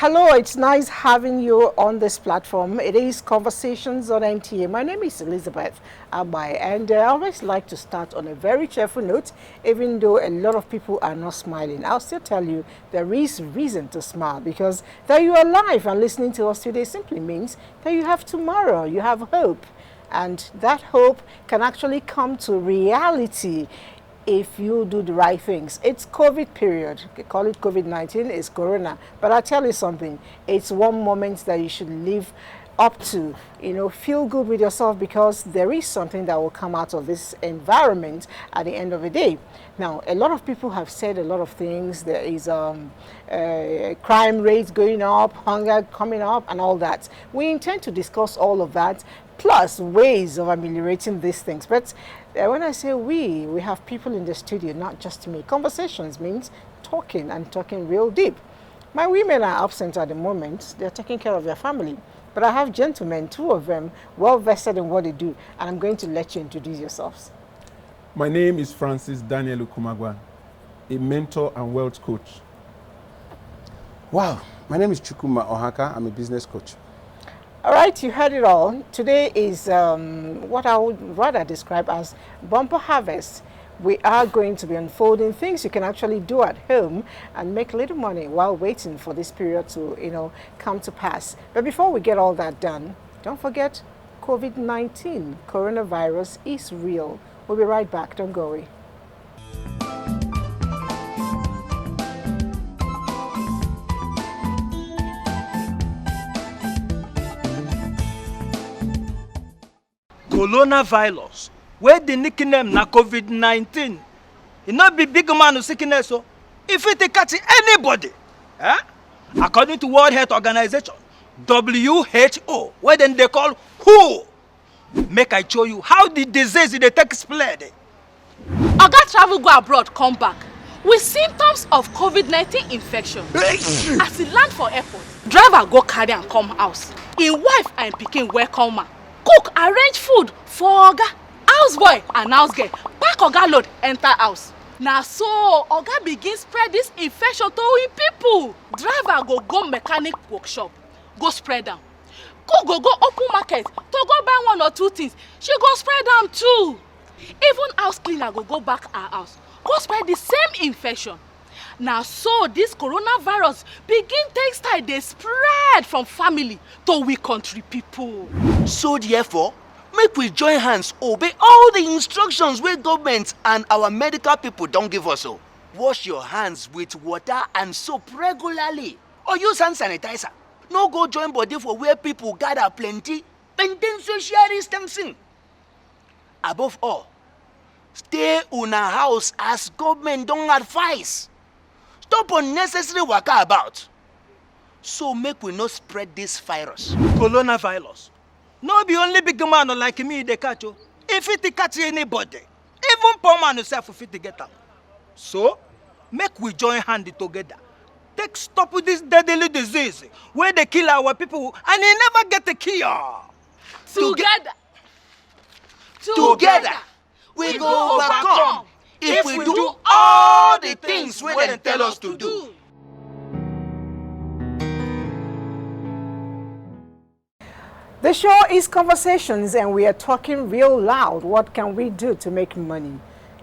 Hello, it's nice having you on this platform. It is Conversations on NTA. My name is Elizabeth Abai, and I always like to start on a very cheerful note, even though a lot of people are not smiling. I'll still tell you there is reason to smile, because that you are alive and listening to us today simply means that you have tomorrow, you have hope. And that hope can actually come to reality if you do the right things. It's COVID period. They call it COVID-19, it's Corona. But I tell you something, it's one moment that you should live up to. Feel good with yourself, because there is something that will come out of this environment at the end of the day. Now, a lot of people have said a lot of things. There is crime rates going up, hunger coming up, and all that. We intend to discuss all of that, plus ways of ameliorating these things. But when I say we have people in the studio, not just me. Conversations means talking, and talking real deep. My women are absent at the moment. They're taking care of their family. But I have gentlemen, two of them, well vested in what they do. And I'm going to let you introduce yourselves. My name is Francis Daniel Ukumagwa, a mentor and wealth coach. Wow, my name is Chukuma Ohaka. I'm a business coach. All right, you heard it all. Today is what I would rather describe as bumper harvest. We are going to be unfolding things you can actually do at home and make a little money while waiting for this period to, come to pass. But before we get all that done, don't forget COVID-19, coronavirus is real. We'll be right back. Don't go away. Coronavirus, where the nickname na COVID-19. It not be big man who sickness, so if it catch anybody, according to World Health Organization, WHO, where then they call WHO, make I show you how the disease they take spread. Oga travel go abroad, come back with symptoms of COVID-19 infection. As he land for airport, driver go carry and come house. His wife and pikin welcome am. Cook arrange food for Oga. Houseboy and housegirl pack Oga load enter house. Na so Oga begin spread this infection to him people. Driver go mechanic workshop, go spread am. Cook go open market to go buy one or two things. She go spread am too. Even house cleaner go back her house, go spread the same infection. Now so this coronavirus begin take style dey spread from family to we country people. So therefore, make we join hands obey all the instructions wey government and our medical people don give us. Wash your hands with water and soap regularly, or use hand sanitizer. No go join body for where people gather plenty, maintain social distancing. Above all, stay una house as government don advise. Stop unnecessary waka about, so make we not spread this virus. Coronavirus. No be only big man like me they catch you. If it catch anybody, even poor man yourself if it get am. So, make we join hand together. Take stop with this deadly disease where they kill our people and they never get a cure. Together, we go overcome if we do all the things wey dem tell us to do. The show is Conversations, and we are talking real loud. What can we do to make money,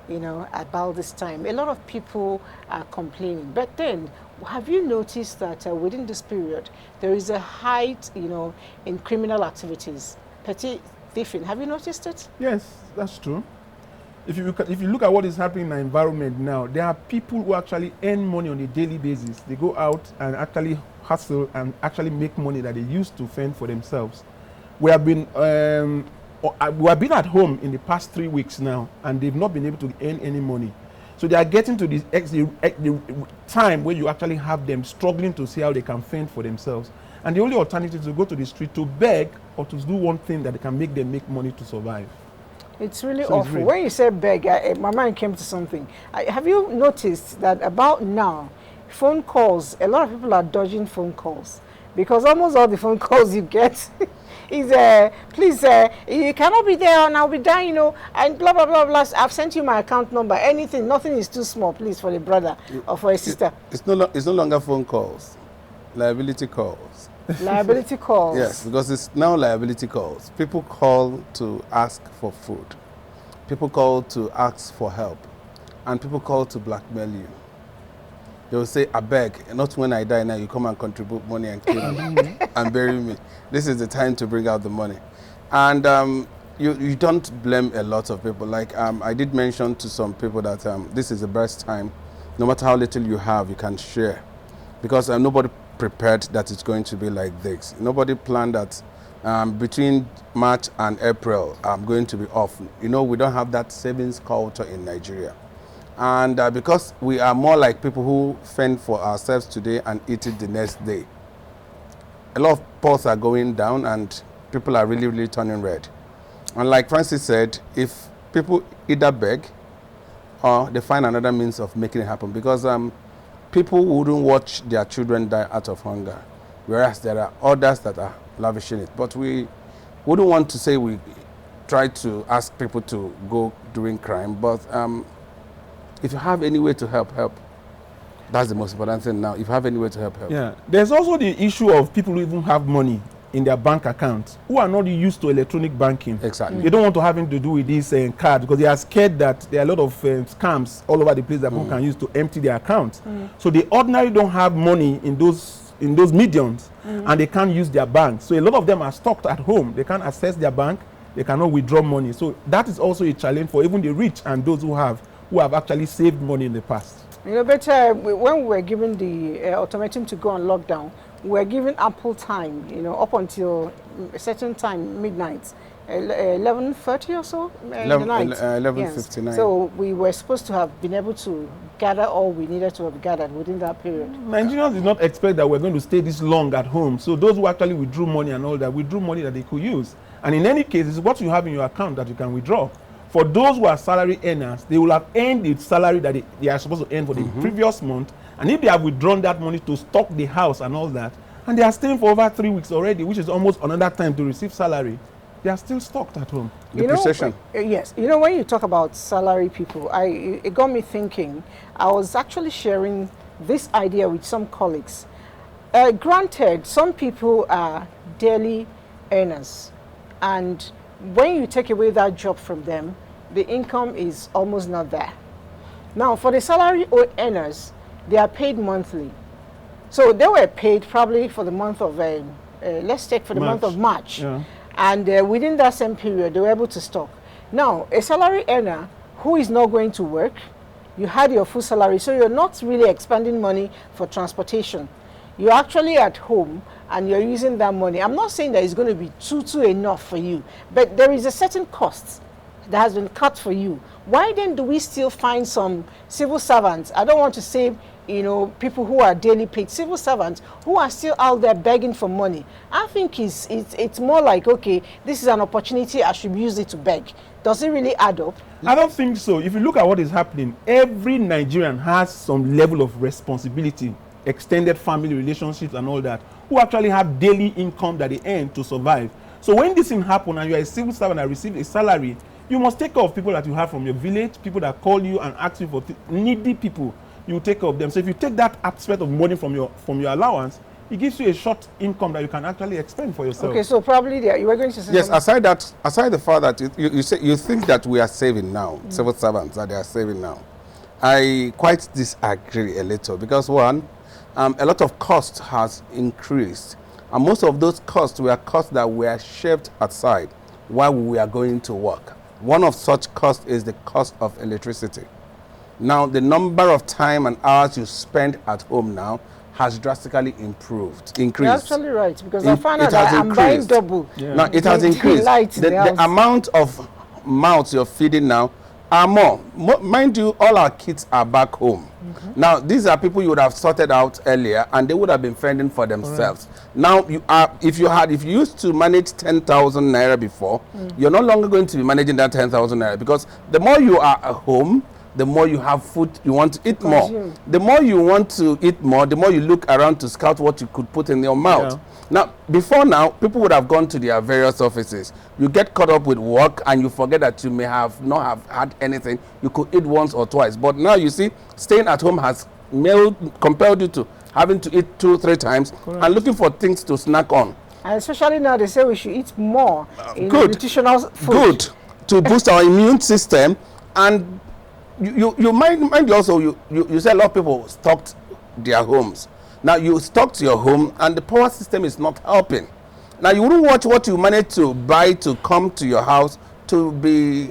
about this time? A lot of people are complaining. But then, have you noticed that within this period, there is a height, in criminal activities, petty thieving? Have you noticed it? Yes, that's true. If you look at what is happening in the environment now, there are people who actually earn money on a daily basis. They go out and actually hustle and actually make money that they used to fend for themselves. We have been at home in the past 3 weeks now, and they've not been able to earn any money. So they are getting to the time where you actually have them struggling to see how they can fend for themselves. And the only alternative is to go to the street to beg or to do one thing that can make them make money to survive. It's really awful. When you say beg, my mind came to something. Have you noticed that about now, phone calls, a lot of people are dodging phone calls, because almost all the phone calls you get is, please, you cannot be there and I'll be there, and blah, blah, blah, blah. I've sent you my account number. Anything, nothing is too small, please, for a brother or for a sister. It's no longer phone calls. Liability calls. Liability calls. Yes, because it's now liability calls. People call to ask for food. People call to ask for help. And people call to blackmail you. They will say, I beg, not when I die now, you come and contribute money and kill me and bury me. This is the time to bring out the money. And you don't blame a lot of people. Like I did mention to some people that this is the best time. No matter how little you have, you can share. Because nobody prepared that it's going to be like this. Nobody planned that between March and April, I'm going to be off. You know, we don't have that savings culture in Nigeria. And because we are more like people who fend for ourselves today and eat it the next day, a lot of polls are going down and people are really, really turning red. And like Francis said, if people either beg or they find another means of making it happen, because people wouldn't watch their children die out of hunger, whereas there are others that are lavishing it. But we wouldn't want to say we try to ask people to go doing crime, but if you have any way to help. That's the most important thing now. If you have any way to help. Yeah. There's also the issue of people who even have money in their bank accounts who are not used to electronic banking. Exactly. They don't want to have to do with this card because they are scared that there are a lot of scams all over the place that people can use to empty their accounts. So they ordinarily don't have money in those mediums and they can't use their bank. So a lot of them are stuck at home. They can't access their bank. They cannot withdraw money. So that is also a challenge for even the rich and those who have actually saved money in the past. You know, but when we were given the ultimatum to go on lockdown, we were given ample time, you know, up until a certain time, midnight, 11:30 or so in the night. 11:59. Yes. So we were supposed to have been able to gather all we needed to have gathered within that period. Nigerians did not expect that we're going to stay this long at home. So those who actually withdrew money and all that, withdrew money that they could use. And in any case, it's what you have in your account that you can withdraw. For those who are salary earners, they will have earned the salary that they are supposed to earn for the previous month. And if they have withdrawn that money to stock the house and all that, and they are staying for over 3 weeks already, which is almost another time to receive salary, they are still stocked at home. Depreciation. Yes. You know, when you talk about salary people, it got me thinking. I was actually sharing this idea with some colleagues. Granted, some people are daily earners, and when you take away that job from them, the income is almost not there. Now, for the salary earners, they are paid monthly. So they were paid probably for the month of, let's take for the month of March. Yeah. And within that same period, they were able to stock. Now, a salary earner who is not going to work, you had your full salary, so you're not really expending money for transportation. You're actually at home and you're using that money. I'm not saying that it's going to be too enough for you, but there is a certain cost that has been cut for you. Why then do we still find some civil servants? I don't want to say, you know, people who are daily paid, civil servants who are still out there begging for money. I think it's more like, okay, this is an opportunity, I should use it to beg. Does it really add up? I don't think so. If you look at what is happening, every Nigerian has some level of responsibility, extended family relationships and all that, who actually have daily income that they earn to survive. So when this thing happens and you are a civil servant and receive a salary, you must take care of people that you have from your village, people that call you and ask you for needy people. You take care of them. So if you take that aspect of money from your allowance, it gives you a short income that you can actually expend for yourself. Okay, so probably you were going to say yes, something. aside the fact that you think that we are saving now, civil servants that they are saving now, I quite disagree a little because one, a lot of cost has increased, and most of those costs were costs that were shaved aside while we are going to work. One of such costs is the cost of electricity. Now, the number of time and hours you spend at home now has drastically increased. You're absolutely right, because I found out that I'm buying double. Yeah. Now, it has increased. The amount of mouths you're feeding now are more. Mind you, all our kids are back home. Now, these are people you would have sorted out earlier, and they would have been fending for themselves. Now, if you used to manage 10,000 naira before, you're no longer going to be managing that 10,000 naira, because the more you are at home, the more you have food you want to eat more. The more you want to eat more, the more you look around to scout what you could put in your mouth. Yeah. Now, before now, people would have gone to their various offices. You get caught up with work and you forget that you may have not have had anything. You could eat once or twice. But now you see, staying at home has compelled you to having to eat 2-3 times, and looking for things to snack on. And especially now, they say we should eat more in Good. nutritional food. Good. To boost our immune system. And you mind also, you say a lot of people stocked their homes. Now, you stocked your home, and the power system is not helping. Now, you wouldn't watch what you managed to buy to come to your house to be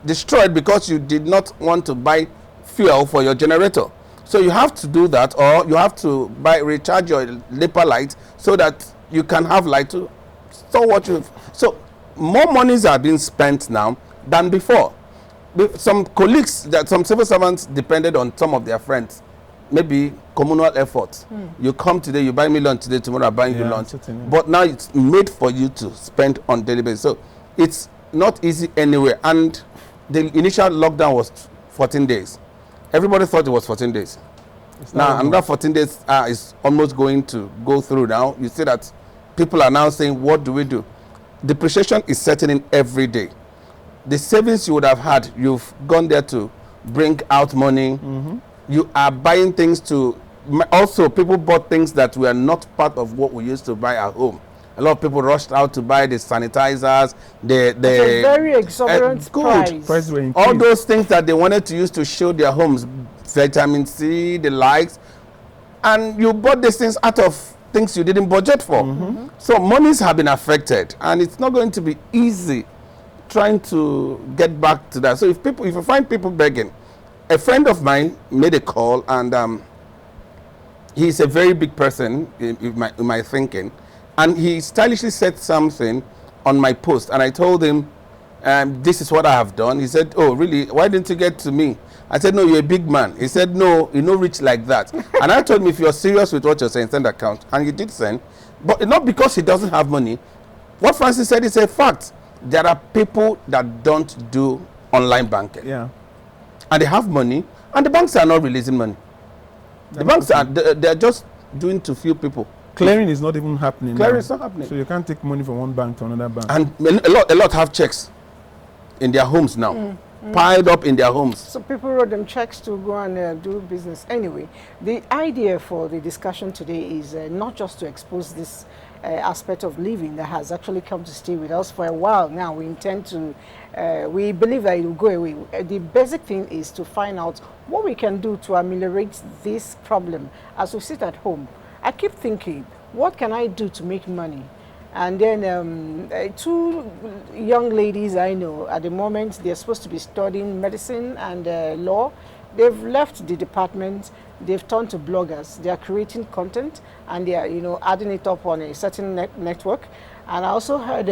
destroyed because you did not want to buy fuel for your generator. So you have to do that, or you have to recharge your LEPA light so that you can have light to store what you. So more monies are being spent now than before. Some colleagues, some civil servants depended on some of their friends, maybe communal efforts. You come today, you buy me lunch today, tomorrow I buy you lunch. But now it's made for you to spend on daily basis. So it's not easy anywhere. And the initial lockdown was 14 days. Everybody thought it was 14 days. Now another 14 days is almost going to go through now. You see that people are now saying, what do we do? Depreciation is setting in every day. The savings you would have had, you've gone there to bring out money. You are buying things to, also people bought things that were not part of what we used to buy at home. A lot of people rushed out to buy the sanitizers, the very exorbitant price. All those things that they wanted to use to shield their homes, vitamin C, the likes, and you bought these things out of things you didn't budget for. So monies have been affected, and it's not going to be easy trying to get back to that. So if you find people begging, a friend of mine made a call, and he's a very big person in my thinking, and he stylishly said something on my post, and I told him, this is what I have done. He said, oh really, why didn't you get to me? I said, no, you're a big man. He said, no, you're not rich like that. And I told him, if you're serious with what you're saying, send account. And he did send, but not because he doesn't have money. What Francis said is a fact. There are people that don't do online banking. Yeah. And they have money, and the banks are not releasing money. The banks are, they're just doing to few people. Clearing is not even happening. Clearing is not happening. So you can't take money from one bank to another bank. And a lot have checks in their homes now, piled up in their homes. So people wrote them checks to go and do business. Anyway, the idea for the discussion today is not just to expose this aspect of living that has actually come to stay with us for a while now. We intend to, we believe that it will go away. The basic thing is to find out what we can do to ameliorate this problem as we sit at home. I keep thinking, what can I do to make money? And then two young ladies I know at the moment, they're supposed to be studying medicine and law. They've left the department. They've turned to bloggers. They are creating content, and they are, adding it up on a certain network. And I also heard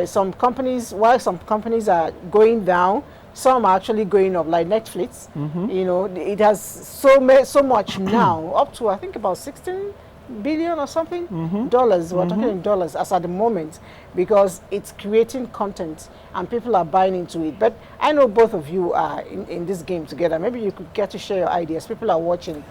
some companies, while some companies are going down, some are actually going up, like Netflix. It has so much now, up to I think about 16 billion or something dollars. We're talking in dollars as at the moment, because it's creating content and people are buying into it. But I know both of you are in this game together. Maybe you could get to share your ideas. People are watching.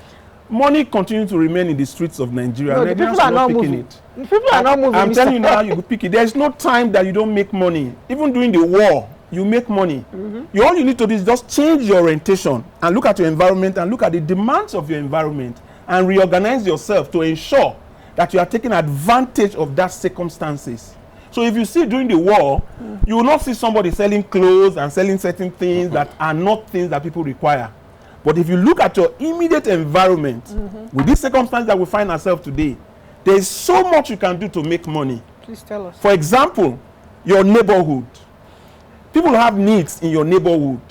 Money continues to remain in the streets of Nigeria. No, the people are not moving. The people are not moving. I'm telling you now, you could pick it. There's no time that you don't make money. Even during the war, you make money. All you need to do is just change your orientation and look at your environment and look at the demands of your environment and reorganize yourself to ensure that you are taking advantage of that circumstances. So if you see during the war, you will not see somebody selling clothes and selling certain things that are not things that people require. But if you look at your immediate environment, with this circumstance that we find ourselves today, there is so much you can do to make money. Please tell us. For example, your neighborhood. People have needs in your neighborhood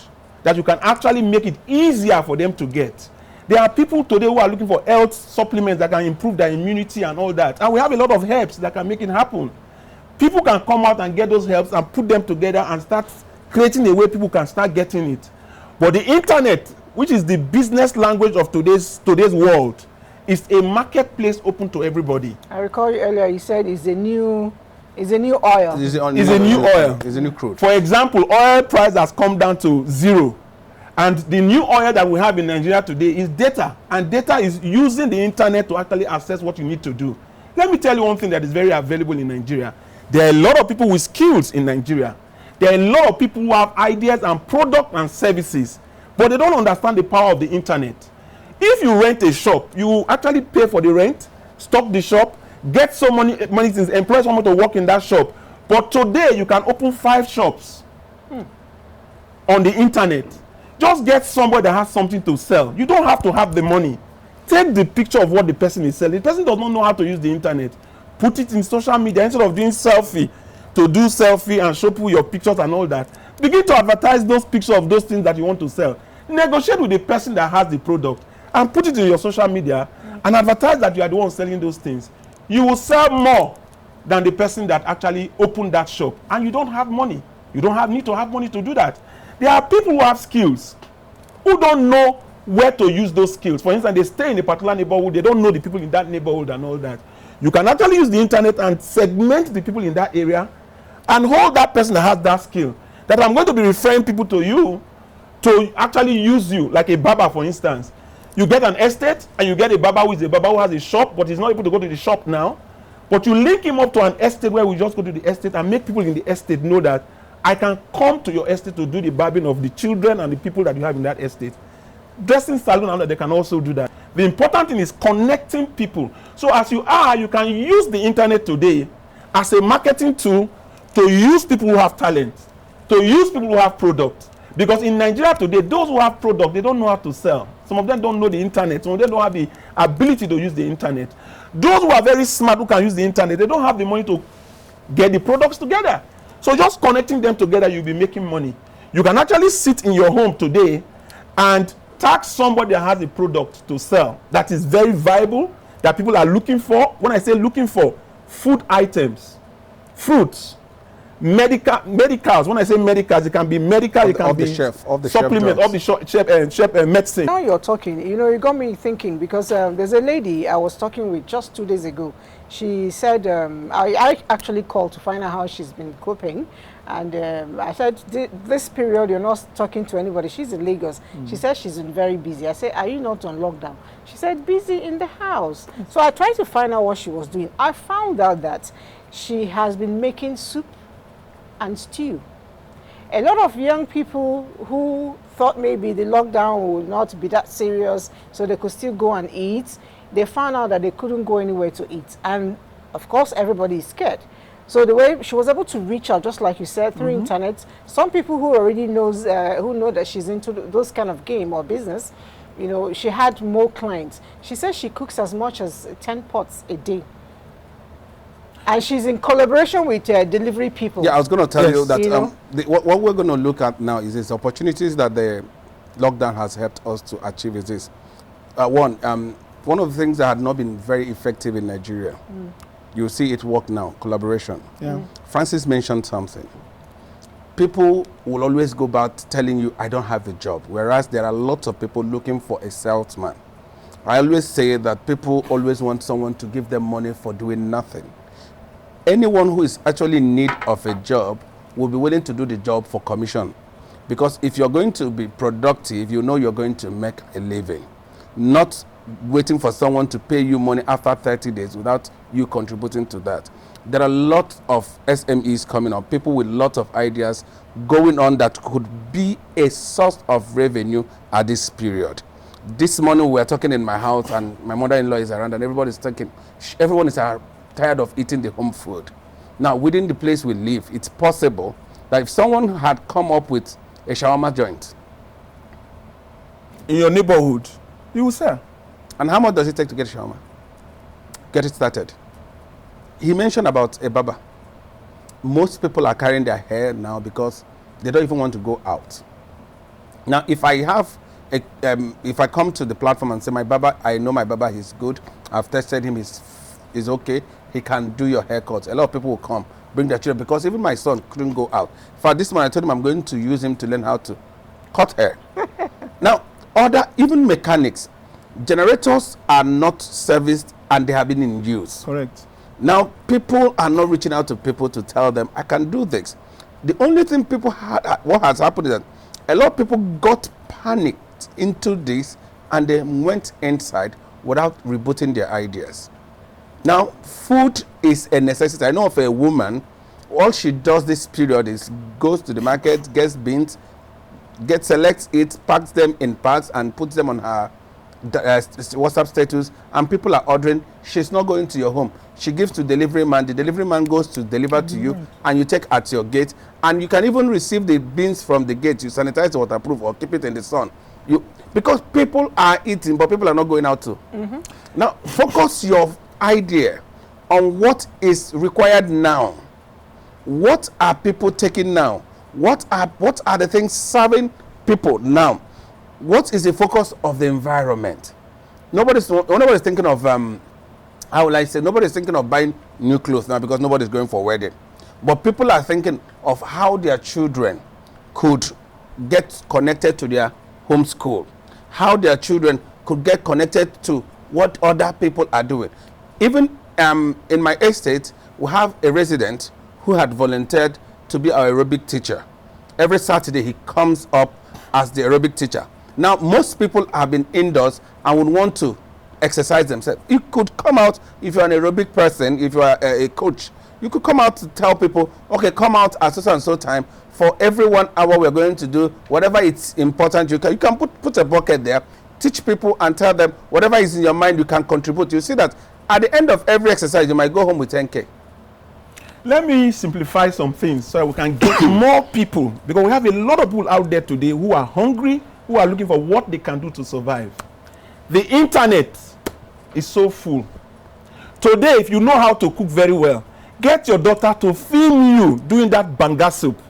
that you can actually make it easier for them to get. There are people today who are looking for health supplements that can improve their immunity and all that. And we have a lot of herbs that can make it happen. People can come out and get those herbs and put them together and start creating a way people can start getting it. But the internet, which is the business language of today's world, is a marketplace open to everybody. I recall you earlier, you said it's a new oil. It's a new oil. It's a new crude. For example, oil price has come down to 0. And the new oil that we have in Nigeria today is data. And data is using the internet to actually access what you need to do. Let me tell you one thing that is very available in Nigeria. There are a lot of people with skills in Nigeria. There are a lot of people who have ideas and products and services, but they don't understand the power of the internet. If if you rent a shop, you actually pay for the rent, stock the shop, get some money things, employ someone to work in that shop. But today you can open 5 shops on the internet. Just get somebody that has something to sell. You don't have to have the money. Take the picture of what the person is selling. The person does not know how to use the internet. Put it in social media instead of doing selfie, to do selfie and show people your pictures and all that. Begin to advertise those pictures of those things that you want to sell. Negotiate with the person that has the product and put it in your social media and advertise that you are the one selling those things. You will sell more than the person that actually opened that shop, and you don't have money. You don't need to have money to do that. There are people who have skills who don't know where to use those skills. For instance, they stay in a particular neighborhood, they don't know the people in that neighborhood and all that. You can actually use the internet and segment the people in that area and hold that person that has that skill. That I'm going to be referring people to you to actually use you, like a barber, for instance. You get an estate and you get a barber who has a shop, but he's not able to go to the shop now. But you link him up to an estate where we just go to the estate and make people in the estate know that I can come to your estate to do the barbing of the children and the people that you have in that estate. Dressing salon, and they can also do that. The important thing is connecting people. So as you can use the internet today as a marketing tool to use people who have talent, to use people who have products. Because in Nigeria today, those who have products, they don't know how to sell. Some of them don't know the internet. Some of them don't have the ability to use the internet. Those who are very smart who can use the internet, they don't have the money to get the products together. So just connecting them together, you'll be making money. You can actually sit in your home today and tax somebody that has a product to sell that is very viable, that people are looking for. When I say looking for, food items, fruits, medicals. When I say medicals, it can be medical, it can be supplement, of the chef medicine. Now you're talking, you got me thinking, because there's a lady I was talking with just 2 days ago. She said, I actually called to find out how she's been coping. And I said, this period, you're not talking to anybody. She's in Lagos. She said she's been very busy. I said, are you not on lockdown? She said, busy in the house. So I tried to find out what she was doing. I found out that she has been making soup and stew. A lot of young people who thought maybe the lockdown would not be that serious, so they could still go and eat, they found out that they couldn't go anywhere to eat. And of course, everybody is scared. So the way she was able to reach out, just like you said, through internet, some people who already who know that she's into those kind of game or business, she had more clients. She says she cooks as much as 10 pots a day. And she's in collaboration with delivery people. Yeah, I was going to tell you that what we're going to look at now is these opportunities that the lockdown has helped us to achieve is this. One of the things that had not been very effective in Nigeria, you see it work now, collaboration. Yeah. Francis mentioned something. People will always go back telling you, I don't have a job, whereas there are lots of people looking for a salesman. I always say that people always want someone to give them money for doing nothing. Anyone who is actually in need of a job will be willing to do the job for commission. Because if you're going to be productive, you know you're going to make a living. Not waiting for someone to pay you money after 30 days without you contributing to that. There are lots of SMEs coming up, people with lots of ideas going on that could be a source of revenue at this period. This morning we were talking in my house and my mother-in-law is around and everyone is tired of eating the home food. Now, within the place we live, it's possible that if someone had come up with a shawarma joint in your neighborhood, you will sell. And how much does it take to get a shawarma? Get it started. He mentioned about a barber. Most people are carrying their hair now because they don't even want to go out. Now, if I have if I come to the platform and say my barber, I know my barber, he's good, I've tested him, he's okay, he can do your haircut. A lot of people will come, bring their children, because even my son couldn't go out. For this one, I told him I'm going to use him to learn how to cut hair. Now, even mechanics, generators are not serviced and they have been in use. Correct. Now, people are not reaching out to people to tell them, I can do this. The only thing what has happened is that a lot of people got panicked into this and they went inside without rebooting their ideas. Now, food is a necessity. I know of a woman, all she does this period is goes to the market, gets beans, selects it, packs them in packs and puts them on her WhatsApp status, and people are ordering. She's not going to your home. She gives to delivery man. The delivery man goes to deliver to you, and you take at your gate. And you can even receive the beans from the gate. You sanitize the waterproof or keep it in the sun. Because people are eating, but people are not going out to. Now, focus your idea on what is required now. What are people taking now? What are the things serving people now? What is the focus of the environment? Nobody's thinking of how will I say, nobody's thinking of buying new clothes now because nobody's going for a wedding. But people are thinking of how their children could get connected to their home school, how their children could get connected to what other people are doing. Even in my estate, we have a resident who had volunteered to be our aerobic teacher. Every Saturday he comes up as the aerobic teacher. Now, most people have been indoors and would want to exercise themselves. You could come out, if you're an aerobic person, if you are a coach, you could come out to tell people, okay, come out at so and so time. For every 1 hour we're going to do whatever it's important. You can put a bucket there, teach people and tell them whatever is in your mind you can contribute. You see that at the end of every exercise you might go home with 10K. Let me simplify some things so we can get more people, because we have a lot of people out there today who are hungry, who are looking for what they can do to survive. The internet is so full. Today, if you know how to cook very well, get your daughter to film you doing that banga soup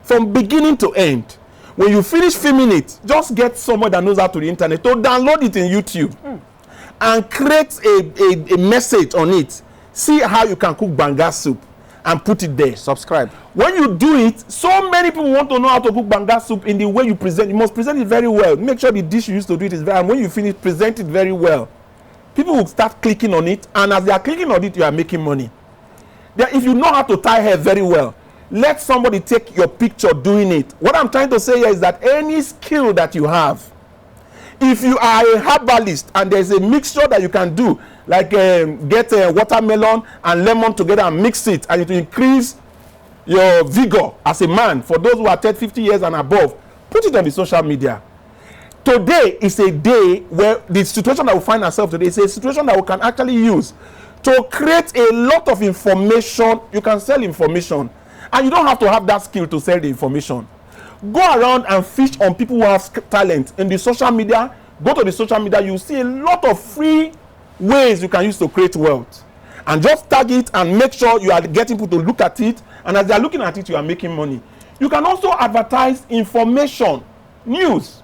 from beginning to end. When you finish filming it, just get someone that knows how to the internet to download it in YouTube and create a message on it. See how you can cook banga soup and put it there. Subscribe. When you do it, so many people want to know how to cook banga soup in the way you present. You must present it very well. Make sure the dish you used to do it is very, and when you finish, present it very well. People will start clicking on it, and as they are clicking on it, you are making money. Then if you know how to tie hair very well, let somebody take your picture doing it. What I'm trying to say here is that any skill that you have, if you are a herbalist and there's a mixture that you can do, like get watermelon and lemon together and mix it, and it will increase your vigor as a man. For those who are 50 years and above, put it on the social media. Today is a day where the situation that we find ourselves today is a situation that we can actually use to create a lot of information. You can sell information, and you don't have to have that skill to sell the information. Go around and fish on people who have talent in the social media. Go to the social media, you see a lot of free ways you can use to create wealth. And just tag it and make sure you are getting people to look at it, and as they are looking at it, you are making money. You can also advertise information, news.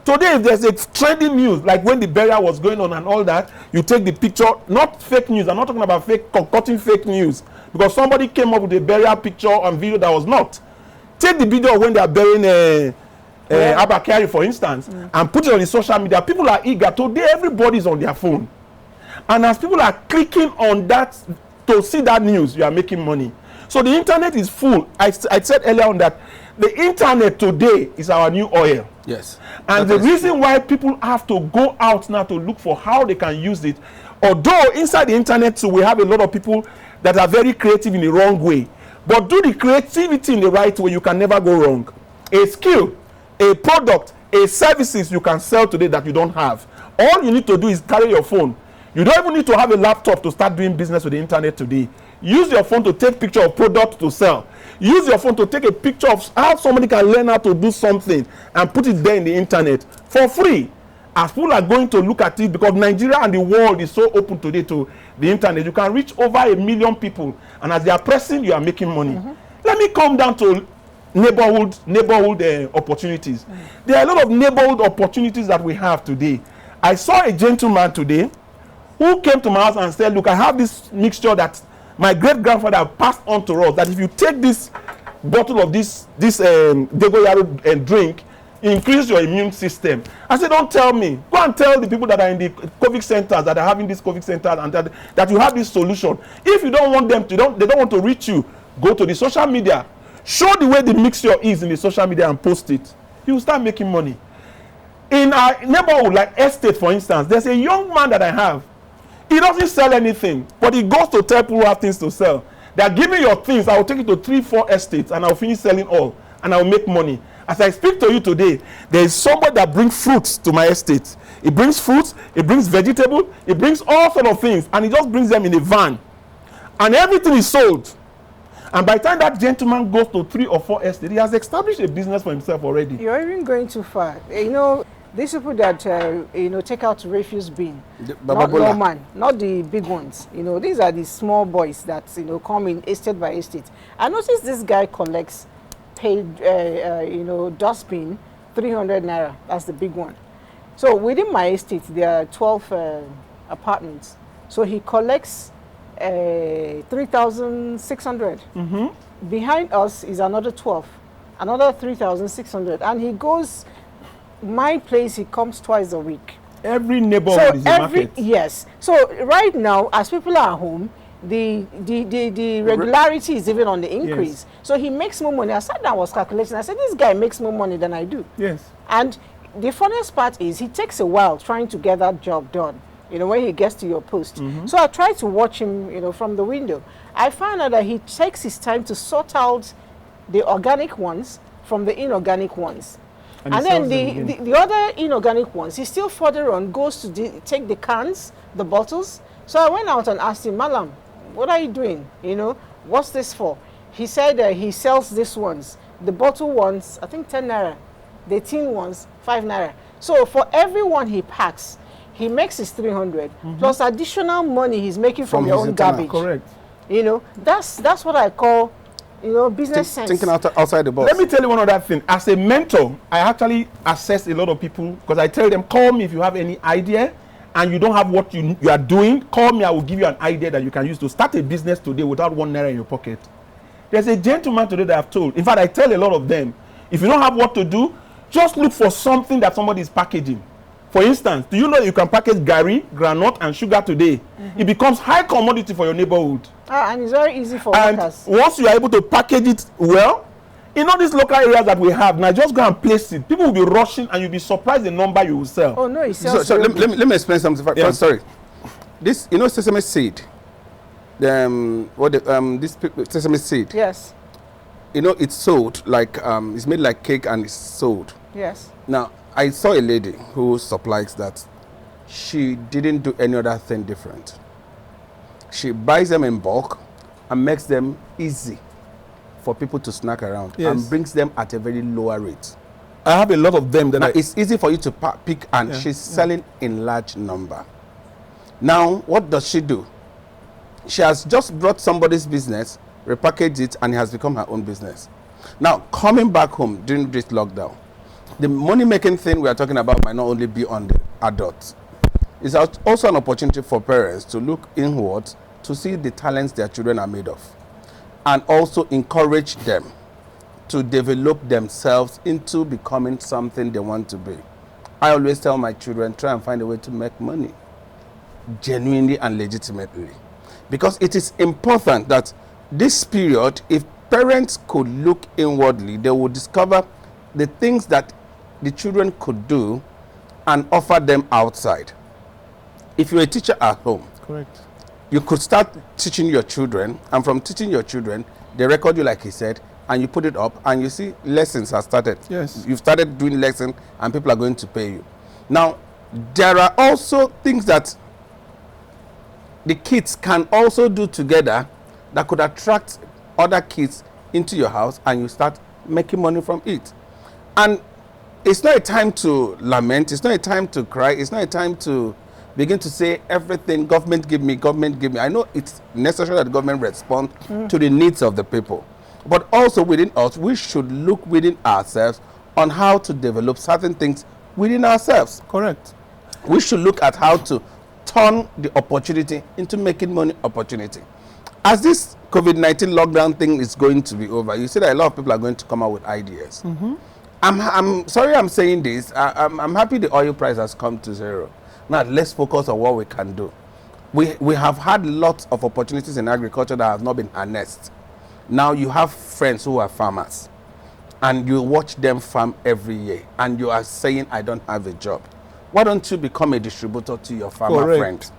Today, if there's a trending news, like when the burial was going on and all that, you take the picture, not fake news. I'm not talking about concocting fake news, because somebody came up with a burial picture and video that was not. Take the video of when they are burying Abakari, for instance, and put it on the social media. People are eager. Today, everybody's on their phone. And as people are clicking on that to see that news, you are making money. So the internet is full. I said earlier on that the internet today is our new oil. Yes. And the reason why people have to go out now to look for how they can use it, although inside the internet too, we have a lot of people that are very creative in the wrong way. But do the creativity in the right way, you can never go wrong. A skill, a product, a services you can sell today that you don't have. All you need to do is carry your phone. You don't even need to have a laptop to start doing business with the internet today. Use your phone to take picture of product to sell. Use your phone to take a picture of how somebody can learn how to do something and put it there in the internet for free. As people are going to look at it, because Nigeria and the world is so open today to the internet, you can reach over 1 million people, and as they are pressing, you are making money. Let me come down to neighborhood opportunities. There are a lot of neighborhood opportunities that we have today. I saw a gentleman today who came to my house and said, look, I have this mixture that my great-grandfather passed on to us, that if you take this bottle of this Degoyaro and drink, increase your immune system. I said, don't tell me. Go and tell the people that are in the COVID centers, that are having this COVID centers, and that you have this solution. If you don't want them to, they don't want to reach you, go to the social media. Show the way the mixture is in the social media and post it. You will start making money. In our neighborhood, like estate, for instance, there's a young man that I have. He doesn't sell anything, but he goes to tell people who have things to sell. They are giving your things. I will take it to 3-4 estates, and I will finish selling all, and I will make money. As I speak to you today, there is somebody that brings fruits to my estate. He brings fruits, he brings vegetable, he brings all sort of things, and he just brings them in a van. And everything is sold. And by the time that gentleman goes to 3 or 4 estates, he has established a business for himself already. You're even going too far. You know, these people that, take out refuse bin, not the big ones. You know, these are the small boys that, come in estate by estate. I noticed this guy collects paid, dustbin, 300 naira. That's the big one. So within my estate, there are 12 apartments. So he collects 3,600. Behind us is another 12, another 3,600, and he goes. My place, he comes twice a week. Every neighborhood is a market. Yes. So right now, as people are home, the regularity is even on the increase. Yes. So he makes more money. I sat down, I was calculating. I said, this guy makes more money than I do. Yes. And the funniest part is he takes a while trying to get that job done. When he gets to your post. So I try to watch him, from the window. I found out that he takes his time to sort out the organic ones from the inorganic ones. And then the other inorganic ones, he still further on goes to take the cans, the bottles. So I went out and asked him, Malam, what are you doing? What's this for? He said he sells these ones. The bottle ones, I think 10 naira. The tin ones, 5 naira. So for every one he packs, he makes his 300 plus additional money he's making from your own garbage. Correct. That's what I call, business sense. Thinking outside the box. Let me tell you one other thing. As a mentor, I actually assess a lot of people because I tell them, call me if you have any idea and you don't have what you are doing. Call me, I will give you an idea that you can use to start a business today without 1 naira in your pocket. There's a gentleman today that I've told. In fact, I tell a lot of them, if you don't have what to do, just look for something that somebody is packaging. For instance, do you know you can package gari, granite, and sugar today? It becomes high commodity for your neighborhood. And it's very easy for workers. Once you are able to package it well, in all these local areas that we have, now just go and place it. People will be rushing and you'll be surprised the number you will sell. Oh, no, it sells. So let me explain something. First, sorry. This, sesame seed. This sesame seed. Yes. It's sold like, it's made like cake and it's sold. Yes. Now, I saw a lady who supplies that. She didn't do any other thing different. She buys them in bulk and makes them easy for people to snack around and brings them at a very lower rate. I have a lot of them. It's easy for you to pick and she's selling in large number. Now, what does she do? She has just brought somebody's business, repackaged it, and it has become her own business. Now, coming back home during this lockdown, the money-making thing we are talking about might not only be on the adults. It's also an opportunity for parents to look inwards to see the talents their children are made of and also encourage them to develop themselves into becoming something they want to be. I always tell my children, try and find a way to make money genuinely and legitimately. Because it is important that this period, if parents could look inwardly, they will discover the things that the children could do and offer them outside. If you're a teacher at home, correct, you could start teaching your children, and from teaching your children, they record you like he said, and you put it up, and you see lessons have started. Yes. You've started doing lessons, and people are going to pay you. Now, there are also things that the kids can also do together that could attract other kids into your house, and you start making money from it. And it's not a time to lament. It's not a time to cry. It's not a time to begin to say everything, government give me, government give me. I know it's necessary that the government respond to the needs of the people. But also within us, we should look within ourselves on how to develop certain things within ourselves. Correct. We should look at how to turn the opportunity into making money opportunity. As this COVID-19 lockdown thing is going to be over, you see that a lot of people are going to come out with ideas. I'm sorry I'm saying this. I'm happy the oil price has come to zero. Now let's focus on what we can do. We have had lots of opportunities in agriculture that have not been harnessed. Now you have friends who are farmers and you watch them farm every year and you are saying, I don't have a job. Why don't you become a distributor to your farmer friend?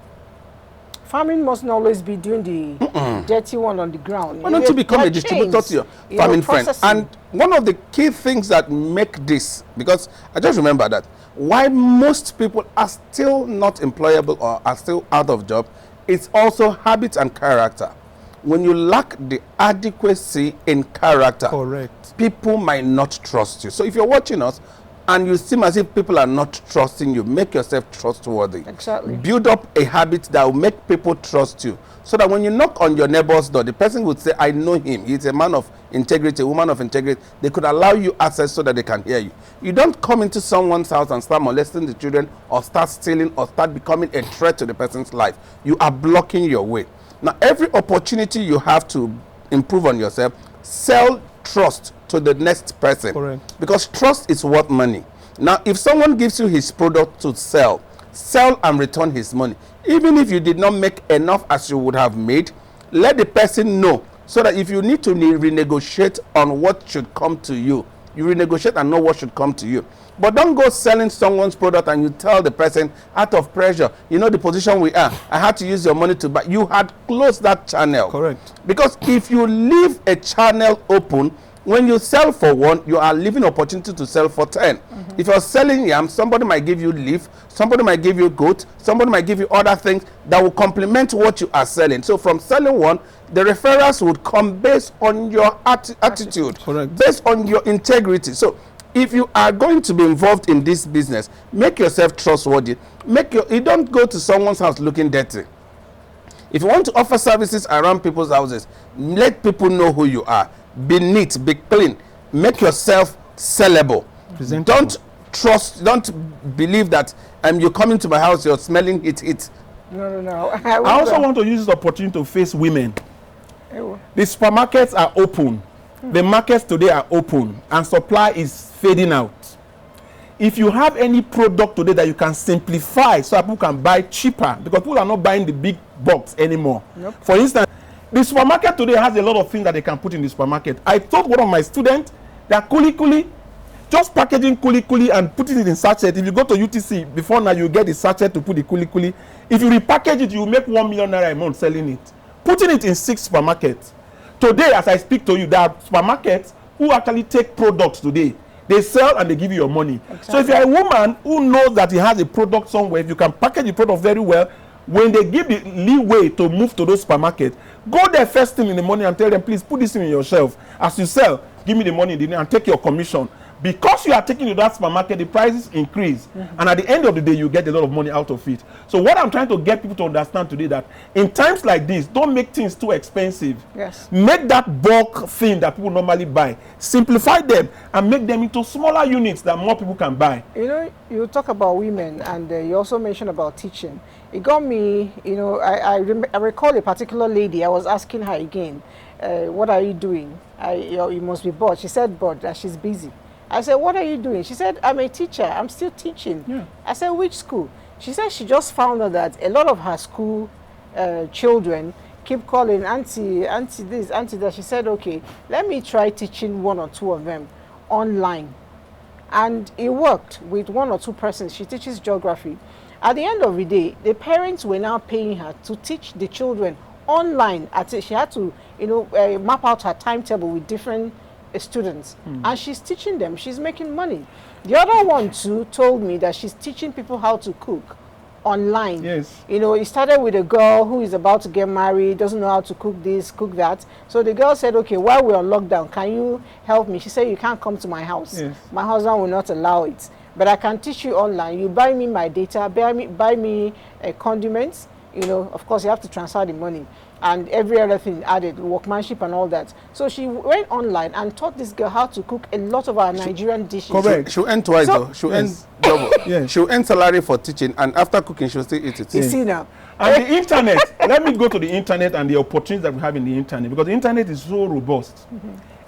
Farming mustn't always be doing the dirty one on the ground. Why don't you become a distributor to your farming friend? processing. And one of the key things that make this, because I just remember that why most people are still not employable or are still out of job, it's also habit and character. When you lack the adequacy in character, Correct. people might not trust you. So if you're watching us and you seem as if people are not trusting you, make yourself trustworthy. Exactly. Build up a habit that will make people trust you, so that when you knock on your neighbor's door, the person would say, I know him. He's a man of integrity, a woman of integrity. They could allow you access so that they can hear you. You don't come into someone's house and start molesting the children or start stealing or start becoming a threat to the person's life. You are blocking your way. Now, every opportunity you have to improve on yourself, sell trust to the next person. Correct. Because trust is worth money. Now, if someone gives you his product to sell and return his money. Even if you did not make enough as you would have made, let the person know, so that if you need to renegotiate on what should come to you, you renegotiate and know what should come to you. But don't go selling someone's product and you tell the person out of pressure, you know the position we are, I had to use your money to buy. You had closed that channel. Correct. Because if you leave a channel open, when you sell for one, you are leaving opportunity to sell for 10. If you're selling yam, somebody might give you leaf, somebody might give you goat, somebody might give you other things that will complement what you are selling. So from selling one, the referrals would come based on your attitude, Correct. based on your integrity. So if you are going to be involved in this business, make yourself trustworthy. You don't go to someone's house looking dirty. If you want to offer services around people's houses, let people know who you are. Be neat, be clean, make yourself sellable. Presentable. Don't believe that you're coming to my house, you're smelling it. No. I also want to use this opportunity to face women. The supermarkets are open. The markets today are open and supply is fading out. If you have any product today that you can simplify so that people can buy cheaper, because people are not buying the big box anymore. Nope. For instance, the supermarket today has a lot of things that they can put in the supermarket. I told one of my students that kuli, just packaging kuli and putting it in sachet. If you go to UTC, before now you get the sachet to put the kuli. If you repackage it, you make 1 million naira a month selling it. Putting it in 6 supermarkets. Today, as I speak to you, there are supermarkets who actually take products today. They sell and they give you your money. Exactly. So if you're a woman who knows that he has a product somewhere, if you can package the product very well, when they give the leeway to move to those supermarkets, go there first thing in the morning and tell them, please put this in your shelf. As you sell, give me the money in the day and take your commission. Because you are taking to that supermarket, the prices increase. And at the end of the day, you get a lot of money out of it. So what I'm trying to get people to understand today, that in times like this, don't make things too expensive. Yes. Make that bulk thing that people normally buy. Simplify them and make them into smaller units that more people can buy. You know, you talk about women and you also mentioned about teaching. It got me, you know, I recall a particular lady. I was asking her again, what are you doing? You must be bored. She said bored, that she's busy. I said, what are you doing? She said, I'm a teacher. I'm still teaching. Yeah. I said, which school? She said she just found out that a lot of her school children keep calling, auntie this, auntie that. She said, okay, let me try teaching 1 or 2 of them online. And it worked with 1 or 2 persons. She teaches geography. At the end of the day, the parents were now paying her to teach the children online. She had to, you know, map out her timetable with different students, and she's teaching them. She's making money. The other one too told me that she's teaching people how to cook online. Yes. You know, it started with a girl who is about to get married, doesn't know how to cook this, cook that. So the girl said, okay, while we're on lockdown, can you help me? She said, you can't come to my house. Yes. My husband will not allow it. But I can teach you online. You buy me my data, buy me condiments. You know, of course, you have to transfer the money. And every other thing added, workmanship and all that. So she went online and taught this girl how to cook a lot of our Nigerian dishes. Correct. She'll earn twice though. She'll earn double. Yes. She'll earn salary for teaching, and after cooking, she'll still eat it. You see now. And the internet, let me go to the internet and the opportunities that we have in the internet, because the internet is so robust.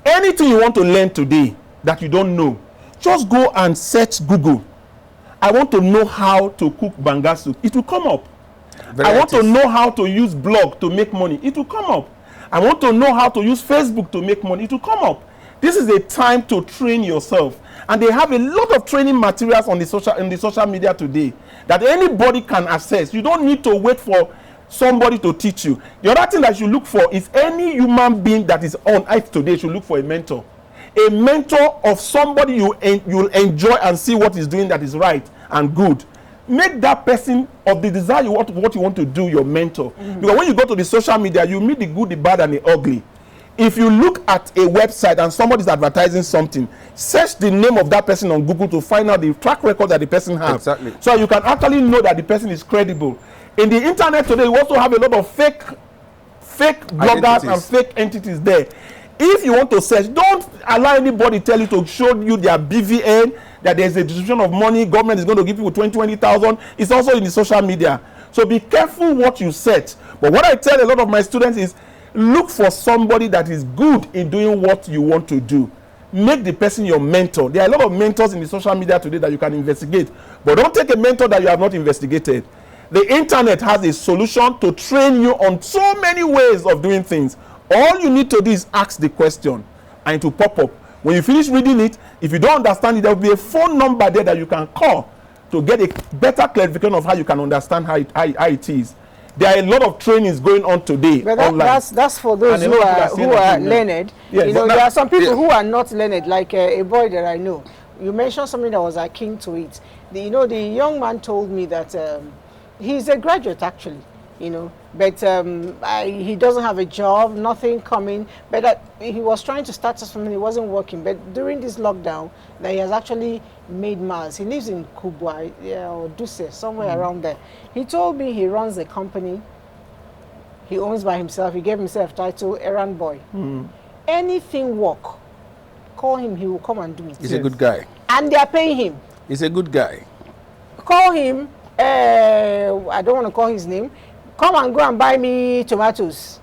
Anything you want to learn today that you don't know, just go and search Google. I want to know how to cook banga soup. It will come up. I want to know how to use blog to make money. It will come up. I want to know how to use Facebook to make money. It will come up. This is a time to train yourself. And they have a lot of training materials on the social media today that anybody can access. You don't need to wait for somebody to teach you. The other thing that you look for is any human being that is on earth today should look for a mentor. A mentor of somebody you'll enjoy and see what he's doing that is right and good. Make that person of the desire what you want to do your mentor. Because when you go to the social media, you meet the good, the bad, and the ugly. If you look at a website and somebody's advertising something, search the name of that person on Google to find out the track record that the person has. Exactly. So you can actually know that the person is credible. In the internet today, you also have a lot of fake bloggers and fake entities there. If you want to search, don't allow anybody tell you to show you their BVN, that there's a distribution of money, government is going to give people 20,000. It's also in the social media. So be careful what you search. But what I tell a lot of my students is, look for somebody that is good in doing what you want to do. Make the person your mentor. There are a lot of mentors in the social media today that you can investigate. But don't take a mentor that you have not investigated. The internet has a solution to train you on so many ways of doing things. All you need to do is ask the question and it will pop up. When you finish reading it, if you don't understand it, there will be a phone number there that you can call to get a better clarification of how you can understand how it is. There are a lot of trainings going on today online. That's for those who are learned. Yes, there are some people who are not learned, like a boy that I know. You mentioned something that was akin to it. The young man told me that he's a graduate actually, but he doesn't have a job, nothing coming, but he was trying to start something, it wasn't working. But during this lockdown, that he has actually made miles. He lives in Kubwa or Duse, somewhere around there. He told me he runs a company, he owns by himself, he gave himself title errand boy. Anything work, call him, he will come and do it. He's a good guy. And they are paying him. He's a good guy. Call him, I don't want to call his name, come and go and buy me tomatoes.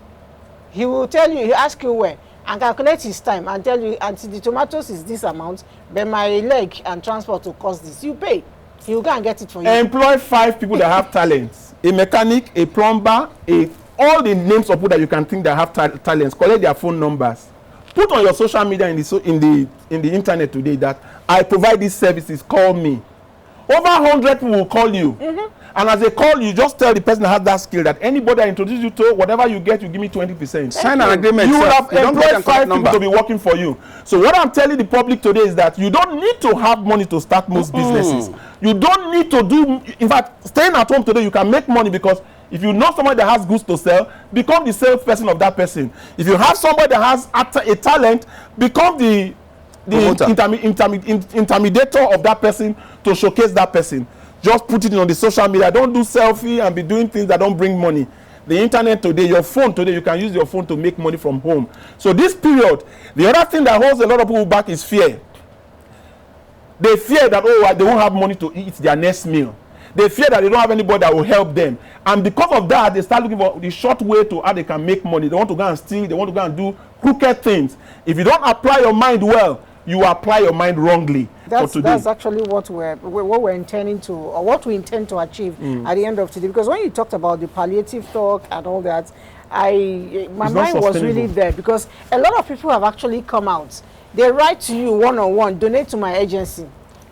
He will tell you, he'll ask you where, and calculate his time and tell you, until the tomatoes is this amount, but my leg and transport will cost this. You pay. He will go and get it for you. Employ 5 people that have talents. A mechanic, a plumber, all the names of people that you can think that have talents. Collect their phone numbers. Put on your social media in the internet today that I provide these services, call me. Over 100 people will call you. And as they call you, just tell the person that has that skill that anybody I introduce you to, whatever you get, you give me 20%. Sign an agreement. You will have employed 5 people to be working for you. So what I'm telling the public today is that you don't need to have money to start most businesses. You don't need to do, in fact, staying at home today, you can make money because if you know somebody that has goods to sell, become the salesperson of that person. If you have somebody that has a talent, become the intermediator of that person to showcase that person. Just put it on the social media. Don't do selfie and be doing things that don't bring money. The internet today, your phone today, you can use your phone to make money from home. So this period, the other thing that holds a lot of people back is fear. They fear that, they won't have money to eat their next meal. They fear that they don't have anybody that will help them. And because of that, they start looking for the short way to how they can make money. They want to go and steal. They want to go and do crooked things. If you don't apply your mind well, you apply your mind wrongly. That's actually what we're intending to, or what we intend to achieve at the end of today. Because when you talked about the palliative talk and all that, my mind was really there, because a lot of people have actually come out. They write to you one-on-one, donate to my agency,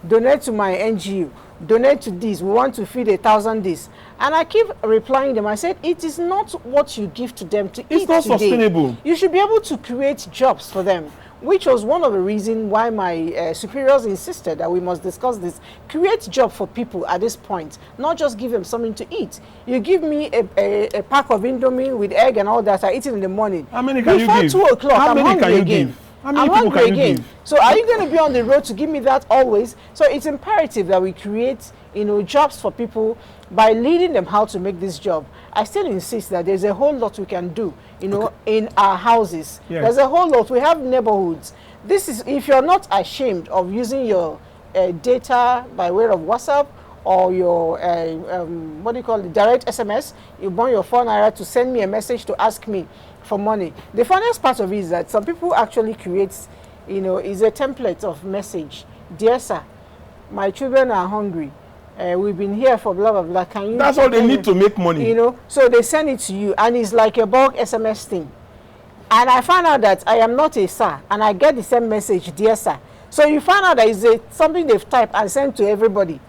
donate to my NGO, donate to this, we want to feed 1,000 this. And I keep replying them. I said, it is not what you give to them to eat today. It's not sustainable. You should be able to create jobs for them, which was one of the reasons why my superiors insisted that we must discuss this. Create job for people at this point, not just give them something to eat. You give me a pack of Indomie with egg and all that, I eat it in the morning. How many can you give? Before 2 o'clock, I'm hungry again. How many people can you give? So are you going to be on the road to give me that always? So it's imperative that we create, jobs for people by leading them how to make this job. I still insist that there's a whole lot we can do, in our houses. Yes. There's a whole lot. We have neighborhoods. This is, if you're not ashamed of using your data by way of WhatsApp or your, direct SMS, you burn your phone area to send me a message to ask me for money. The funniest part of it is that some people actually create, is a template of message. Dear sir, my children are hungry. We've been here for blah, blah, blah. Can you? That's all they need to make money. So they send it to you, and it's like a bulk SMS thing. And I found out that I am not a sir, and I get the same message, dear sir. So you find out that it's something they've typed and sent to everybody.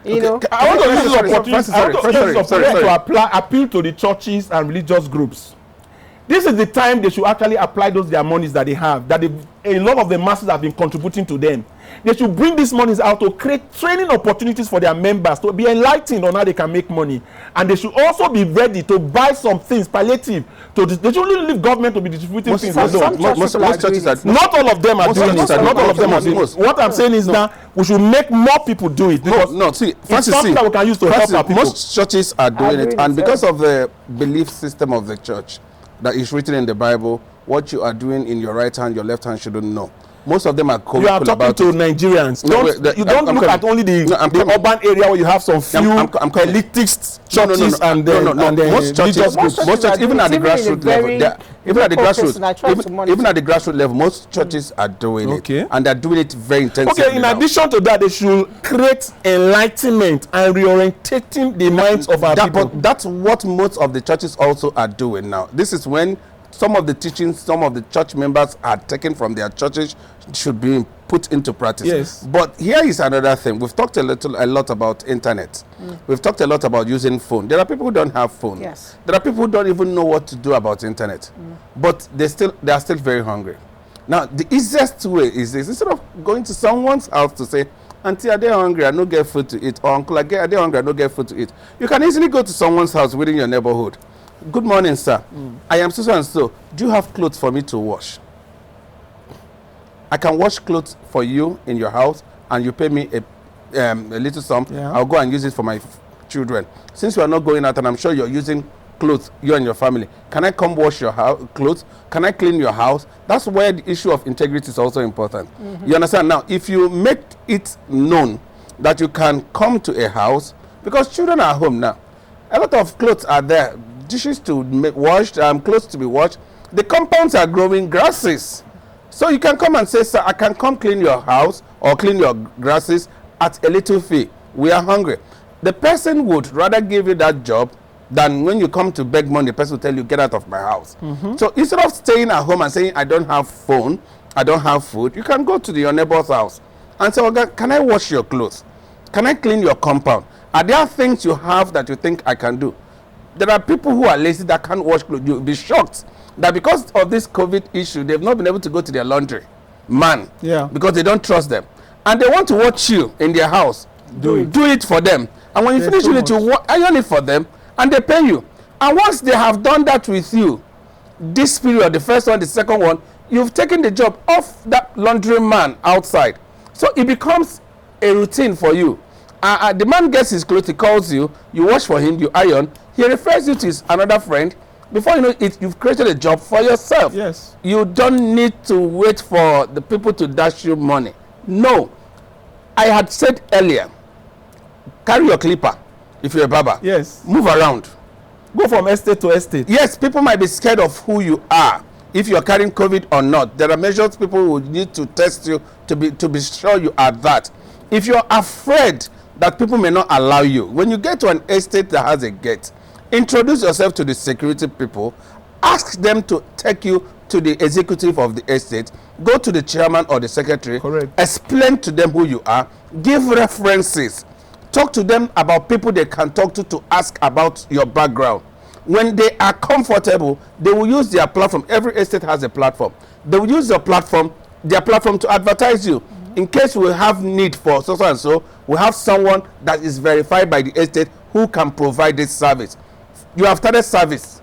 You know, I want to use this opportunity. I want to use this sorry. opportunity to appeal to the churches and religious groups. This is the time they should actually apply their monies that they have, that a lot of the masses have been contributing to them. They should bring these monies out to create training opportunities for their members to be enlightened on how they can make money. And they should also be ready to buy some things, palliative. They shouldn't leave government to be distributing things. Most churches are not all of them are doing it. Not all of them are doing it. What I'm saying is that we should make more people do it. See, it's something that we can use to help our people. Most churches are doing it, and because of the belief system of the church that is written in the Bible, what you are doing in your right hand, your left hand shouldn't know. Most of them are cool. You are talking to Nigerians. You don't look at only the urban area where you have some few elitist churches and most churches, even at the grassroots level, even at the grassroots level, most churches are doing it, and they're doing it very intensively. Okay, in addition to that, they should create enlightenment and reorientating the minds of our people. But that's what most of the churches also are doing now. This is when some of the teachings some of the church members are taken from their churches should be put into practice. Yes. But here is another thing. We've talked a lot about internet. We've talked a lot about using phone. There are people who don't have phone. Yes. There are people who don't even know what to do about internet. But they are still very hungry. Now, the easiest way is this. Instead of going to someone's house to say, Auntie, are they hungry? I don't get food to eat. Or Uncle, are they hungry? I don't get food to eat. You can easily go to someone's house within your neighborhood. Good morning, sir. I am so and so. Do you have clothes for me to wash? I can wash clothes for you in your house, and you pay me a little sum. Yeah. I'll go and use it for my children. Since you are not going out, and I'm sure you're using clothes, you and your family, can I come wash your clothes? Can I clean your house? That's where the issue of integrity is also important. You understand? Now, if you make it known that you can come to a house, because children are home now, a lot of clothes are there, dishes to be washed, clothes to be washed. The compounds are growing grasses. So you can come and say, sir, I can come clean your house or clean your grasses at a little fee. We are hungry. The person would rather give you that job than when you come to beg money, the person will tell you, get out of my house. So instead of staying at home and saying, I don't have phone, I don't have food, you can go to your neighbor's house and say, okay, can I wash your clothes? Can I clean your compound? Are there things you have that you think I can do? There are people who are lazy that can't wash clothes. You'll be shocked that because of this COVID issue, they've not been able to go to their laundry man because they don't trust them. And they want to watch you in their house. Do it for them. And when you finish with it, you iron it for them, and they pay you. And once they have done that with you, this period, the first one, the second one, you've taken the job off that laundry man outside. So it becomes a routine for you. The man gets his clothes, he calls you, you wash for him, you iron, he refers you to his another friend. Before you know it, you've created a job for yourself. Yes. You don't need to wait for the people to dash you money. No. I had said earlier, carry your clipper if you're a barber. Yes. Move around. Go from estate to estate. Yes, people might be scared of who you are, if you're carrying COVID or not. There are measures people would need to test you to be sure you are that. If you're afraid that people may not allow you, when you get to an estate that has a gate, introduce yourself to the security people, ask them to take you to the executive of the estate, go to the chairman or the secretary, explain to them who you are, give references, talk to them about people they can talk to ask about your background. When they are comfortable, they will use their platform. Every estate has a platform. They will use their platform to advertise you. In case we have need for so and so, we have someone that is verified by the estate who can provide this service. You have started service,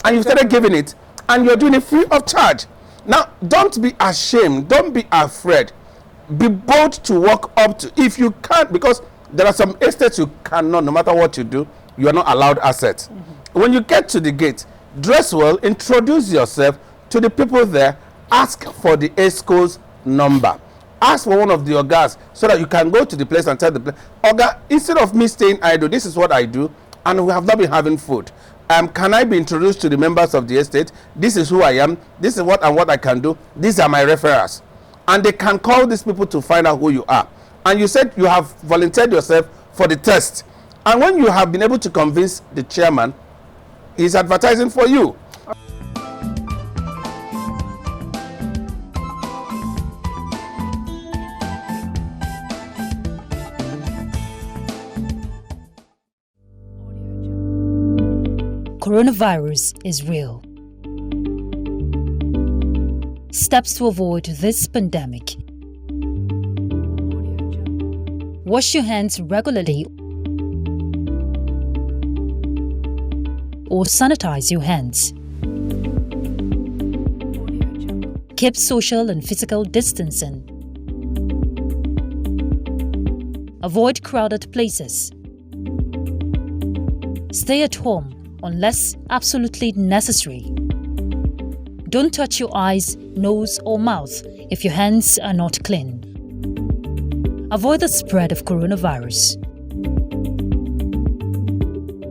and you started giving it, and you're doing it free of charge. Now, don't be ashamed. Don't be afraid. Be bold to walk up to. If you can't, because there are some estates you cannot, no matter what you do, you are not allowed assets. When you get to the gate, dress well, introduce yourself to the people there, ask for the ESCO's number. Ask for one of the Ogas so that you can go to the place and tell the place, Oga, instead of me staying idle, this is what I do, and we have not been having food. Can I be introduced to the members of the estate? This is who I am. This is what I can do. These are my referrals. And they can call these people to find out who you are. And you said you have volunteered yourself for the test. And when you have been able to convince the chairman, he's advertising for you. coronavirus is real. Steps to avoid this pandemic. Wash your hands regularly or sanitize your hands. Keep social and physical distancing. Avoid crowded places. Stay at home unless absolutely necessary. Don't touch your eyes, nose, or mouth if your hands are not clean. Avoid the spread of coronavirus.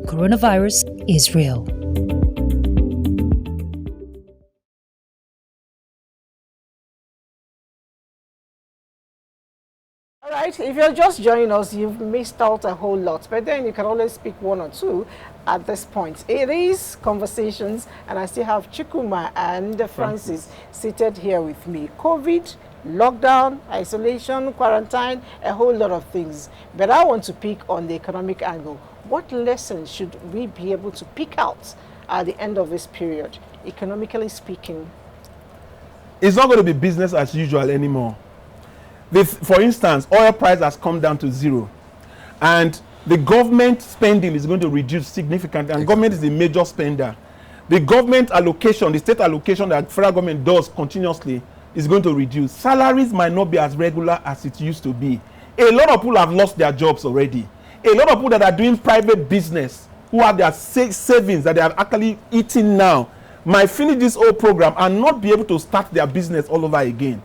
Coronavirus is real. All right, if you're just joining us, you've missed out a whole lot, but then you can always pick one or two at this point. It is conversations, and I still have Chikuma and Francis seated here with me. COVID, lockdown, isolation, quarantine, a whole lot of things. But I want to pick on the economic angle. What lessons should we be able to pick out at the end of this period, economically speaking? It's not going to be business as usual anymore. For instance, oil price has come down to zero, and the government spending is going to reduce significantly, and government is a major spender. The government allocation, the state allocation that federal government does continuously is going to reduce. Salaries might not be as regular as it used to be. A lot of people have lost their jobs already. A lot of people that are doing private business, who have their savings that they have actually eaten now, might finish this whole program and not be able to start their business all over again.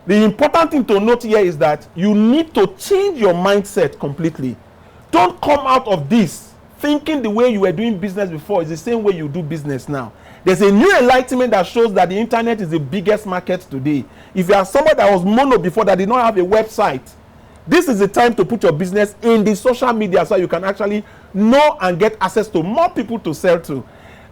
The important thing to note here is that you need to change your mindset completely. Don't come out of this thinking the way you were doing business before is the same way you do business now. There's a new enlightenment that shows that the internet is the biggest market today. If you are somebody that was mono before, that did not have a website, this is the time to put your business in the social media so you can actually know and get access to more people to sell to.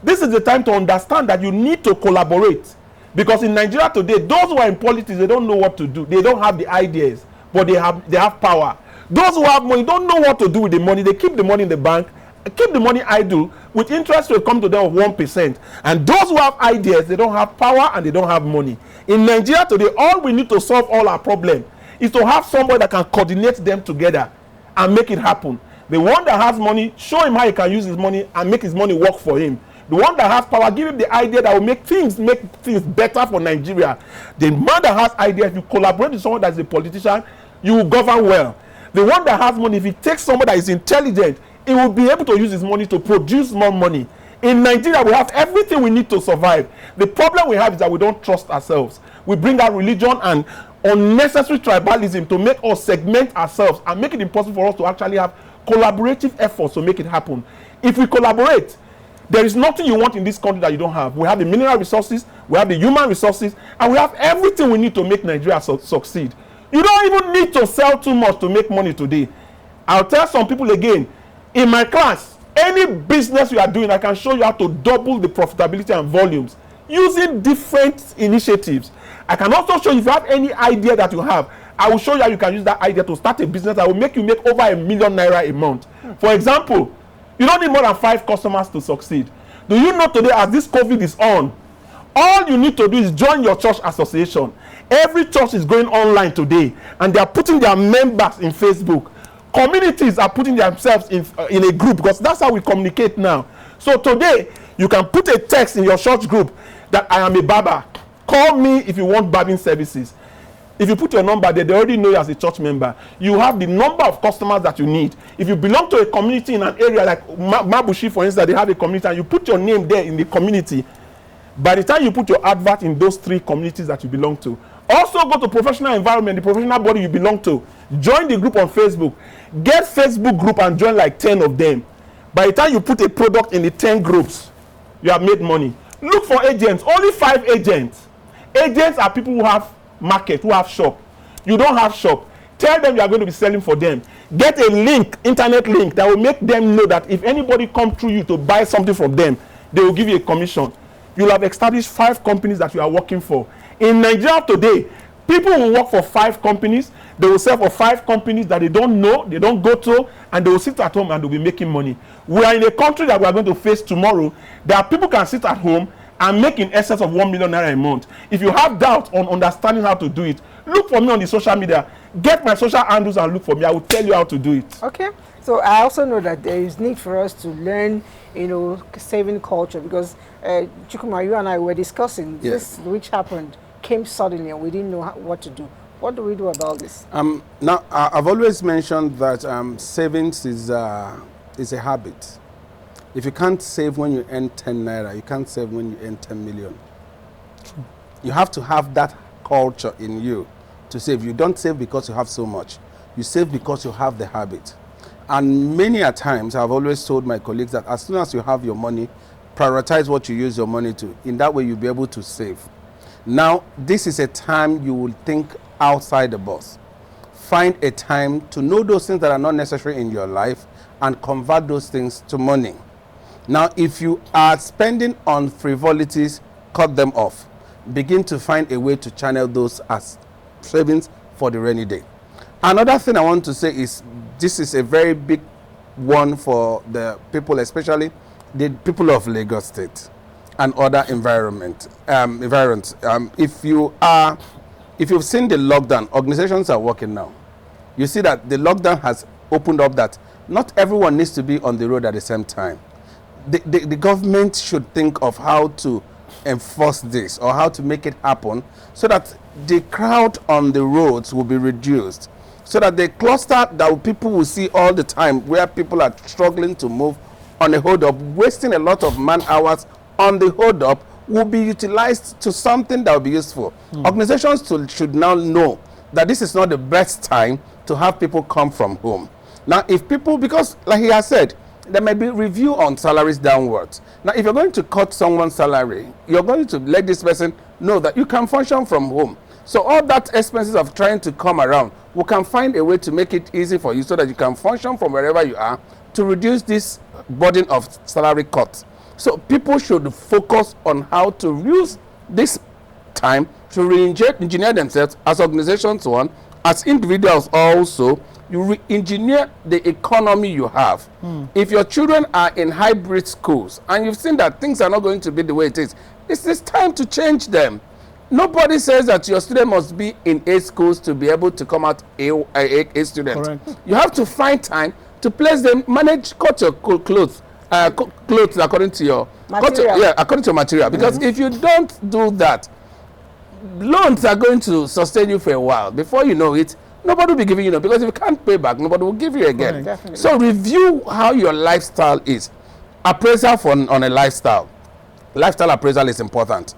This is the time to understand that you need to collaborate. Because in Nigeria today, those who are in politics, they don't know what to do. They don't have the ideas, but they have power. Those who have money don't know what to do with the money. They keep the money in the bank, keep the money idle, with interest rate come to them of 1%. And those who have ideas, they don't have power and they don't have money. In Nigeria today, all we need to solve all our problems is to have somebody that can coordinate them together and make it happen. The one that has money, show him how he can use his money and make his money work for him. The one that has power, give him the idea that will make things better for Nigeria. The man that has ideas, if you collaborate with someone that is a politician, you will govern well. The one that has money, if he takes someone that is intelligent, he will be able to use his money to produce more money. In Nigeria, we have everything we need to survive. The problem we have is that we don't trust ourselves. We bring out religion and unnecessary tribalism to make us segment ourselves and make it impossible for us to actually have collaborative efforts to make it happen. If we collaborate, there is nothing you want in this country that you don't have. We have the mineral resources, we have the human resources, and we have everything we need to make Nigeria succeed. You don't even need to sell too much to make money today. I'll tell some people again, in my class, any business you are doing, I can show you how to double the profitability and volumes using different initiatives. I can also show you, if you have any idea that you have, I will show you how you can use that idea to start a business that will make you make over ₦1 million a month. For example, you don't need more than 5 customers to succeed. Do you know today, as this COVID is on, all you need to do is join your church association. Every church is going online today, and they are putting their members in Facebook. Communities are putting themselves in a group, because that's how we communicate now. So today, you can put a text in your church group that I am a barber. Call me if you want barbing services. If you put your number there, they already know you as a church member. You have the number of customers that you need. If you belong to a community in an area like Mabushi, for instance, they have a community, and you put your name there in the community, by the time you put your advert in those 3 communities that you belong to, also go to professional environment, the professional body you belong to, join the group on Facebook, get Facebook group and join like 10 of them. By the time you put a product in the 10 groups, you have made money. Look for agents, only 5 agents. Agents are people who have market, who have shop. You don't have shop. Tell them you are going to be selling for them. Get a link, internet link, that will make them know that if anybody comes through you to buy something from them, they will give you a commission. You'll have established 5 companies that you are working for. In Nigeria today, People will work for 5 companies. They will sell for 5 companies that they don't know, they don't go to, and they will sit at home and they'll be making money. We are in a country that we are going to face tomorrow. There are people can sit at home and make in excess of 1 million naira a month. If you have doubt on understanding how to do it, look for me on the social media. Get my social handles and look for me. I will tell you how to do it. Okay. So I also know that there is need for us to learn, saving culture, because Chukuma, you and I were discussing this, which happened, came suddenly and we didn't know what to do. What do we do about this? Now, I've always mentioned that savings is a habit. If you can't save when you earn 10 naira, you can't save when you earn 10 million. True. You have to have that culture in you to save. You don't save because you have so much. You save because you have the habit. And many a times, I've always told my colleagues that as soon as you have your money, prioritize what you use your money to. In that way, you'll be able to save. Now, this is a time you will think outside the box. Find a time to know those things that are not necessary in your life and convert those things to money. Now, if you are spending on frivolities, cut them off. Begin to find a way to channel those as savings for the rainy day. Another thing I want to say is this is a very big one for the people, especially the people of Lagos State and other environments. If you've seen the lockdown, organizations are working now. You see that the lockdown has opened up that not everyone needs to be on the road at the same time. The government should think of how to enforce this or how to make it happen so that the crowd on the roads will be reduced, so that the cluster that people will see all the time where people are struggling to move on a hold up, wasting a lot of man hours on the hold up, will be utilized to something that will be useful. Organizations should now know that this is not the best time to have people come from home. Now, if people, because like he has said, there may be review on salaries downwards. Now, if you're going to cut someone's salary, you're going to let this person know that you can function from home. So all that expenses of trying to come around, we can find a way to make it easy for you so that you can function from wherever you are to reduce this burden of salary cuts. So people should focus on how to use this time to re-engineer themselves as organizations, one, as individuals also. You re-engineer the economy you have. If your children are in hybrid schools and you've seen that things are not going to be the way it is, it's time to change them. Nobody says that your student must be in A schools to be able to come out a student. Correct. You have to find time to place them, cut your clothes according to your material. According to your material. Because if you don't do that, loans are going to sustain you for a while. Before you know it, nobody will be giving you, because if you can't pay back, nobody will give you again. Right. So review how your lifestyle is. Appraisal on a lifestyle. Lifestyle appraisal is important.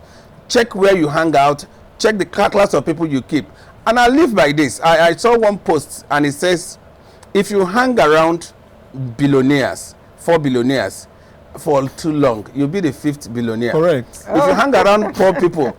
Check where you hang out. Check the class of people you keep. And I live by this. I saw one post and it says, if you hang around billionaires, 4 billionaires, for too long, you'll be the 5th billionaire. Correct. If you hang around poor people,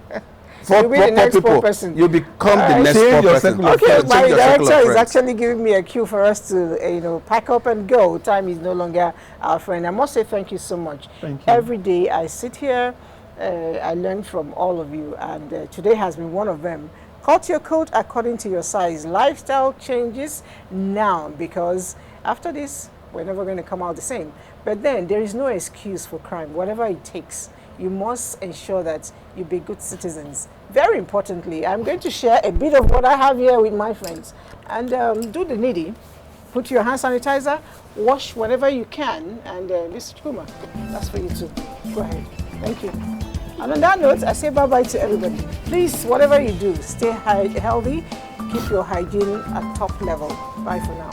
poor people, you become the next poor person. Okay, my director is actually giving me a cue for us to, pack up and go. Time is no longer our friend. I must say thank you so much. Thank you. Every day I sit here, I learn from all of you, and today has been one of them. Cut your coat according to your size. Lifestyle changes now, because after this, we're never going to come out the same. But then there is no excuse for crime. Whatever it takes, you must ensure that you be good citizens. Very importantly, I'm going to share a bit of what I have here with my friends. And do the needy. Put your hand sanitizer, wash whatever you can, and Mr. Chukuma, that's for you too. Go ahead. Thank you. And on that note, I say bye-bye to everybody. Please, whatever you do, stay healthy, keep your hygiene at top level. Bye for now.